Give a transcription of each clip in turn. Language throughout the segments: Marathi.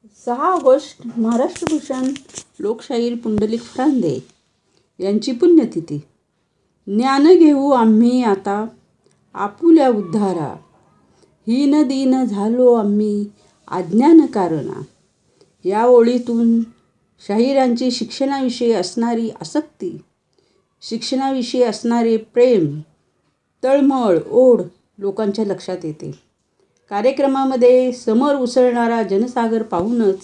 6 ऑगस्ट महाराष्ट्रभूषण लोकशाहीर पुंडलिक फरांदे यांची पुण्यतिथी. ज्ञान घेऊ आम्ही आता आपुल्या उद्धारा, हीन दीन झालो आम्ही अज्ञान कारणा. या ओळीतून शाहिरांची शिक्षणाविषयी असणारी आसक्ती, शिक्षणाविषयी असणारे प्रेम, तळमळ, ओढ लोकांच्या लक्षात येते. कार्यक्रमामध्ये समोर उसळणारा जनसागर पाहूनच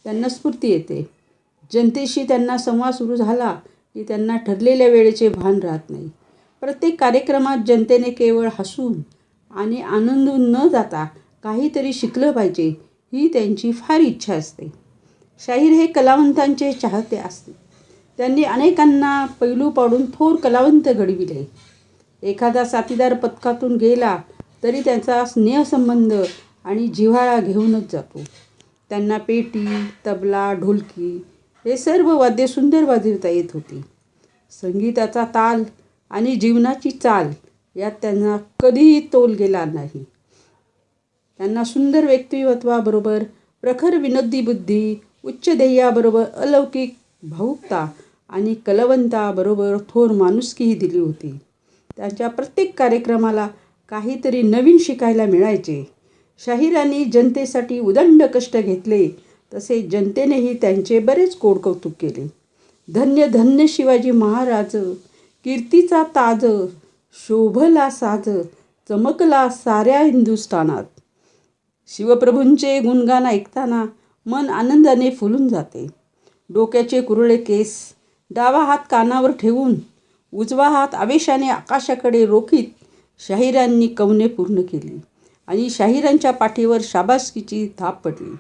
त्यांना स्फूर्ती येते. जनतेशी त्यांना संवाद सुरू झाला की त्यांना ठरलेल्या वेळेचे भान राहत नाही. प्रत्येक कार्यक्रमात जनतेने केवळ हसून आणि आनंदून न जाता काहीतरी शिकलं पाहिजे ही त्यांची फार इच्छा असते. शाहीर हे कलावंतांचे चाहते असते. त्यांनी अनेकांना पैलू पाडून थोर कलावंत घडविले. एखादा साथीदार पथकातून गेला तरी त्यांचा स्नेहसंबंध आणि जिव्हाळा घेऊनच जातो. त्यांना पेटी, तबला, ढोलकी हे सर्व वाद्ये सुंदर वाजविता येत होती. संगीताचा ताल आणि जीवनाची चाल यात त्यांना कधीही तोल गेला नाही. त्यांना सुंदर व्यक्तिमत्वाबरोबर प्रखर विनोदी बुद्धी, उच्च ध्येयाबरोबर अलौकिक भावुकता आणि कलावंताबरोबर थोर माणुसकीही दिली होती. त्यांच्या प्रत्येक कार्यक्रमाला काहीतरी नवीन शिकायला मिळायचे. शाहिरांनी जनतेसाठी उदंड कष्ट घेतले, तसे जनतेनेही त्यांचे बरेच कोडकौतुक केले. धन्य धन्य शिवाजी महाराज, कीर्तीचा ताज, शोभला साज, चमकला साऱ्या हिंदुस्थानात. शिवप्रभूंचे गुणगान ऐकताना मन आनंदाने फुलून जाते. डोक्याचे कुरळे केस डावा हात कानावर ठेवून उजवा हात आवेशाने आकाशाकडे रोखीत शाहिरांनी कवने पूर्ण केली आणि शाहिरांच्या पाठीवर शाबासकीची थाप पडली.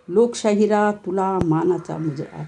लोकशाहिरा तुला मानाचा मुजरा.